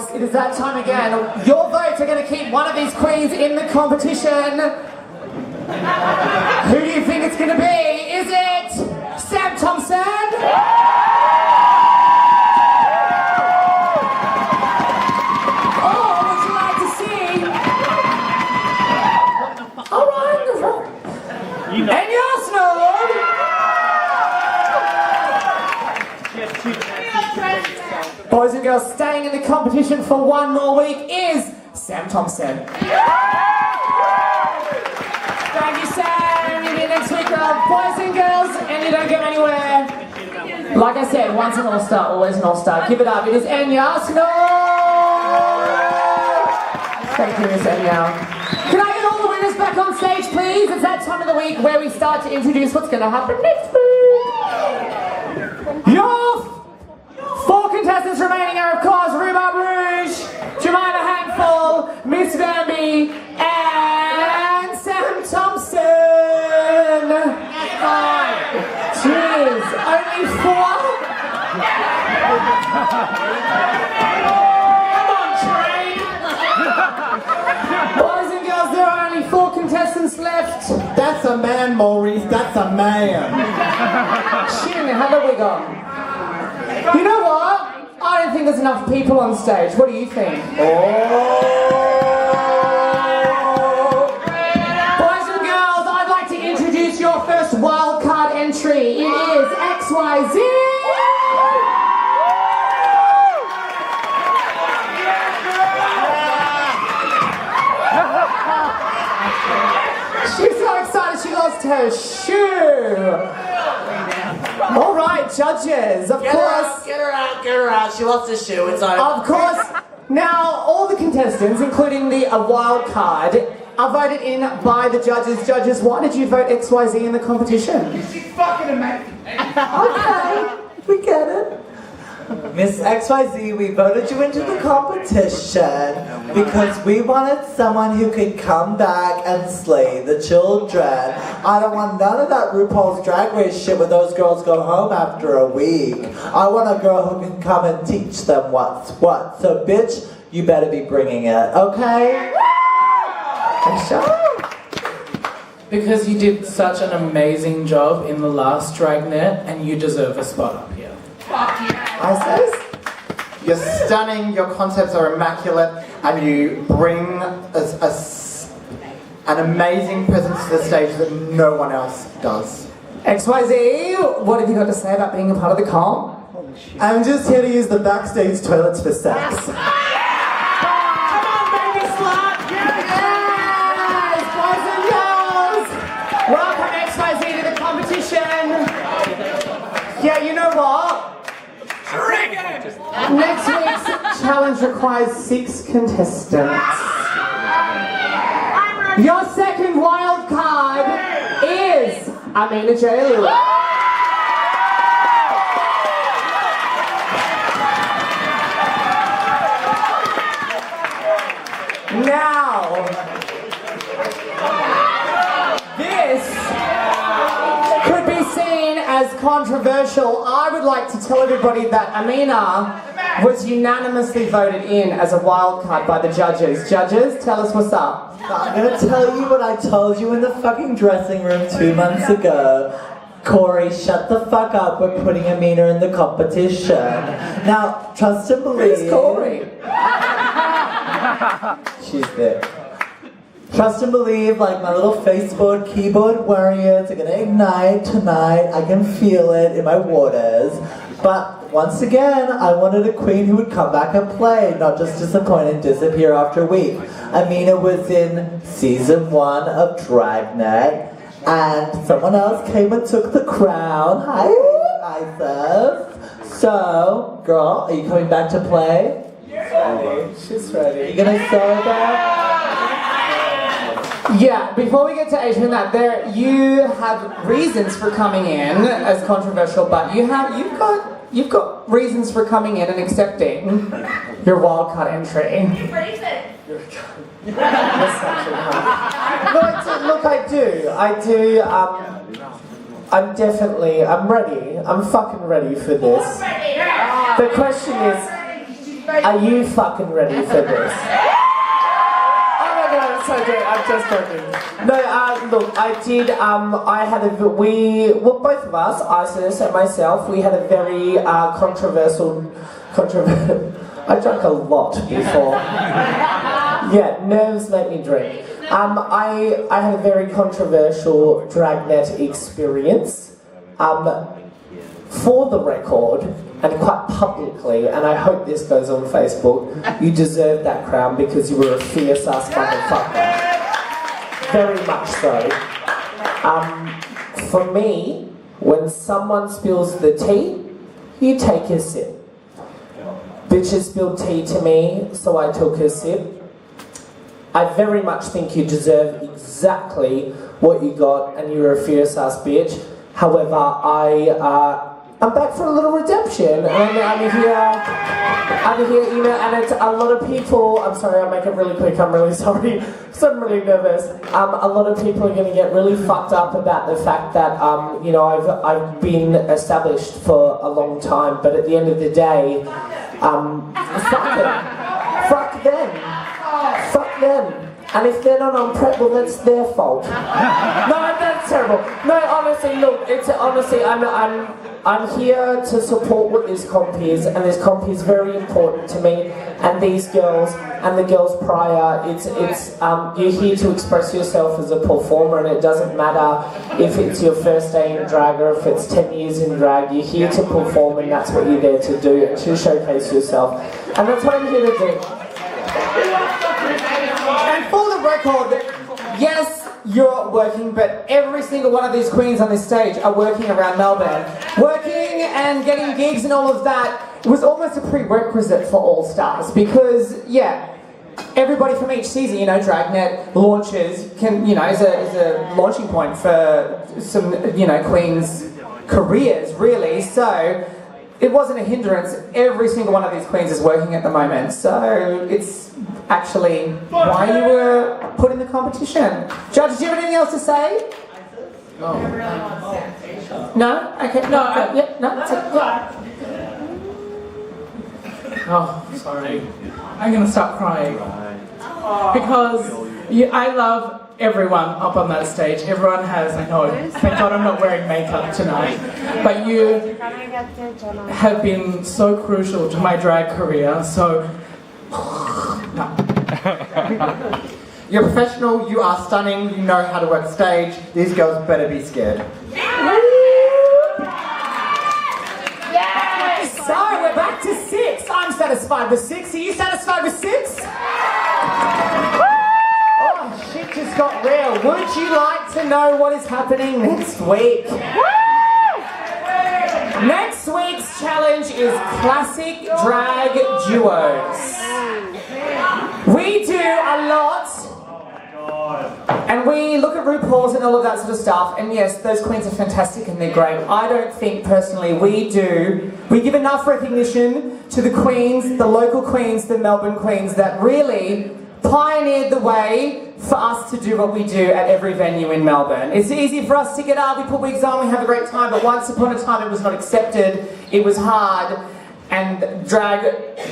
course, it is that time again. Your votes are going to keep one of these queens in the competition. Who do you think it's going to be? Is it Sam Thompson? Or would you like to see... Alright, Enya Arsenal? Boys and girls, staying in the competition for one more week is Sam Thompson. Thank you, Sam. You'll be next week, boys and girls, and you don't go anywhere. Like I said, once an all-star, always an all-star. Give it up. It is Enya Arsenal. Thank you, Miss Enya. Can I get all the winners back on stage, please? It's that time of the week where we start to introduce what's going to happen next week. Your 4 contestants remaining are, of course, Rhubarb Rouge, Jemima Handful, Miss Bambi, and Sam Thompson. Jeez, only 4? Come on, train! Boys and girls, there are only 4 contestants left. That's a man, Maurice, that's a man. Shit, how have we gone? You know what? I don't think there's enough people on stage. What do you think? Boys and girls, I'd like to introduce your first wildcard entry. It is XYZ. She's so excited she lost her shoe. All right, judges, of course. Get her out. She lost her shoe, it's over. Of course, now all the contestants, including the wild card, are voted in by the judges. Judges, why did you vote XYZ in the competition? She's fucking amazing. Okay, we get it. Miss XYZ, we voted you into the competition because we wanted someone who could come back and slay the children. I don't want none of that RuPaul's Drag Race shit where those girls go home after a week. I want a girl who can come and teach them what's what. So bitch, you better be bringing it, okay? Because you did such an amazing job in the last Dragnet and you deserve a spot up here. I says, you're stunning, your concepts are immaculate, and you bring an amazing presence to the stage that no one else does. XYZ, what have you got to say about being a part of the comp? I'm just here to use the backstage toilets for sex. Come on, baby slut! Yes, boys and girls! Welcome XYZ to the competition. Yeah, you know what? Next week's challenge requires 6 contestants. Your second wild card is Amina Jailu. Now, this could be seen as controversial. I would like to tell everybody that Amina was unanimously voted in as a wild card by the judges. Judges, tell us what's up. I'm gonna tell you what I told you in the fucking dressing room 2 months ago. Corey, shut the fuck up, we're putting Amina in the competition. Now, trust and believe... Who's Corey? She's there. Trust and believe, like my little Facebook keyboard warriors are gonna ignite tonight. I can feel it in my waters. But once again, I wanted a queen who would come back and play, not just disappoint and disappear after a week. Amina was in season 1 of Dragnet, and someone else came and took the crown. Hi, Isa. So, girl, are you coming back to play? She's ready. Are you gonna sew that? Yeah, before we get to Asia and that, you have reasons for coming in as controversial, but you've got reasons for coming in and accepting your wildcard entry. Look, I do. I'm ready. I'm fucking ready for this. The question is, Are you fucking ready for this? Oh my god, it's so good. I'm just joking. No, look, I did, I had both of us, Isis and myself, we had a very controversial, I drank a lot before. Yeah, nerves make me drink. I had a very controversial Dragnet experience. For the record, and quite publicly, and I hope this goes on Facebook, you deserve that crown because you were a fierce ass motherfucker. Very much so. For me, when someone spills the tea, you take a sip. Bitches spilled tea to me, so I took a sip. I very much think you deserve exactly what you got, and you're a fierce ass bitch. However, I'm back for a little redemption, and I'm here, you know, and it's a lot of people, I'm sorry, I'll make it really quick, I'm really sorry, because I'm really nervous. A lot of people are going to get really fucked up about the fact that, you know, I've been established for a long time, but at the end of the day, fuck them. Fuck them. Fuck them. And if they're not on prep, well, that's their fault. No, that's terrible. No, honestly, look, it's honestly, I'm here to support what this comp is, and this comp is very important to me. And these girls and the girls prior, you're here to express yourself as a performer, and it doesn't matter if it's your first day in drag or if it's 10 years in drag. You're here to perform, and that's what you're there to do, and to showcase yourself. And that's what I'm here to do. And for the record, yes, you're working, but every single one of these queens on this stage are working around Melbourne. Working and getting gigs and all of that was almost a prerequisite for All Stars because, yeah, everybody from each season, you know, Dragnet launches can, you know, is a launching point for some, you know, queens' careers, really. So it wasn't a hindrance. Every single one of these queens is working at the moment. So it's actually why you were put in the competition. Judge, do you have anything else to say? No. No? Okay. No. Yeah. No. That's it. Yeah. Oh, sorry. I'm gonna stop crying because I love everyone up on that stage. Everyone has. I know. Thank God I'm not wearing makeup tonight. But you have been so crucial to my drag career. So. No. You're professional, you are stunning, you know how to work stage. These girls better be scared. Yes! So we're back to 6. I'm satisfied with 6. Are you satisfied with 6? Oh, shit just got real. Would you like to know what is happening next week? Next week's challenge is classic drag duos. We do a lot, and we look at RuPaul's and all of that sort of stuff, and yes, those queens are fantastic and they're great. I don't think personally we give enough recognition to the queens, the local queens, the Melbourne queens that really pioneered the way for us to do what we do at every venue in Melbourne. It's easy for us to get up, we put wigs on, we have a great time, but once upon a time it was not accepted, it was hard, and drag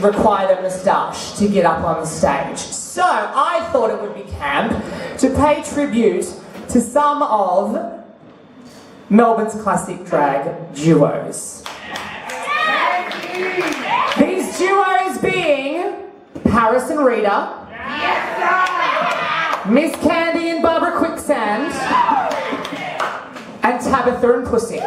required a moustache to get up on the stage. So I thought it would be camp to pay tribute to some of Melbourne's classic drag duos. These duos being Paris and Rita, Miss Candy and Barbara Quicksand, and Tabitha and Pussy.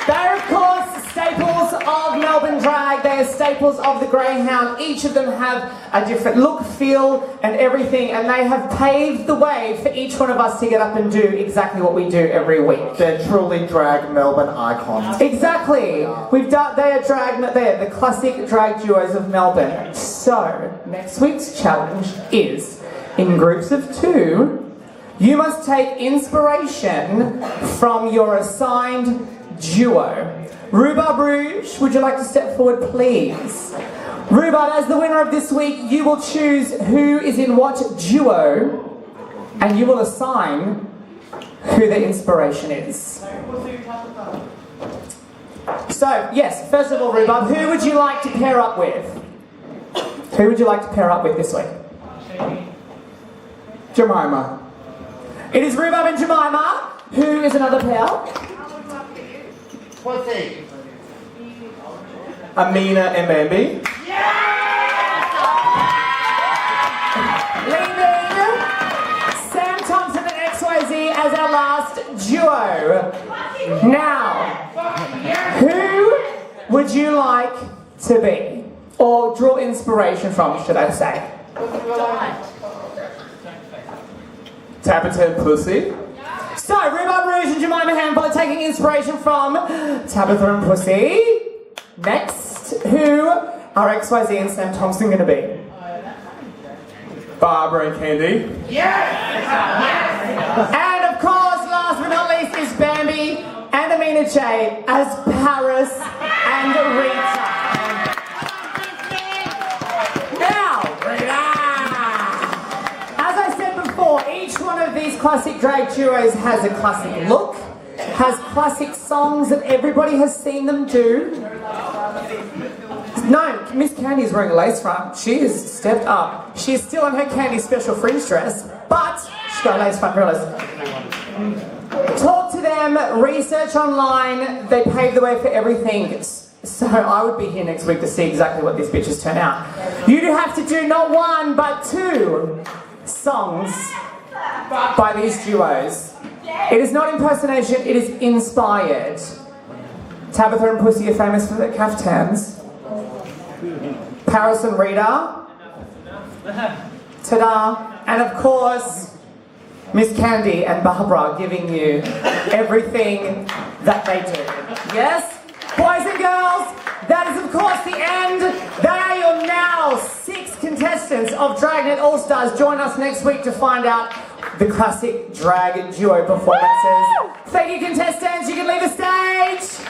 They're, of course, staples of Melbourne drag. They are staples of the Greyhound. Each of them have a different look, feel, and everything, and they have paved the way for each one of us to get up and do exactly what we do every week. They're truly drag Melbourne icons. Exactly. They are the classic drag duos of Melbourne. So, next week's challenge is, in groups of 2, you must take inspiration from your assigned duo. Rhubarb Rouge, would you like to step forward, please? Rhubarb, as the winner of this week, you will choose who is in what duo, and you will assign who the inspiration is. So, yes, first of all, Rhubarb, who would you like to pair up with? Who would you like to pair up with this week? Jemima. It is Rhubarb and Jemima. Who is another pair? Pussy. Amina and Bambi. Leaving Sam Thompson and XYZ as our last duo. Now, who would you like to be? Or draw inspiration from, should I say? Tabitha and Pussy. So, Rhubarb Rouge and Jemima Handful are taking inspiration from Tabitha and Pussy. Next, who are XYZ and Sam Thompson going to be? Barbara and Candy. And of course, last but not least, is Bambi and Amina J as Paris and Rita. Now, as I said before, each one of these classic drag duos has a classic look, has classic songs that everybody has seen them do. No, Miss Candy's wearing a lace front. She has stepped up. She is still in her Candy special fringe dress, but she's got a lace front, realize. Talk to them, research online, they pave the way for everything. So I would be here next week to see exactly what these bitches turn out. You do have to do not one, but two songs by these duos. It is not impersonation, it is inspired. Tabitha and Pussy are famous for their caftans. Paris and Rita. Ta-da. And of course, Miss Candy and Barbara giving you everything that they do. Yes? Boys and girls, that is of course the end. They are your now 6 contestants of DragnetAll Stars. Join us next week to find out the classic drag duo performances. Thank you, contestants. You can leave the stage.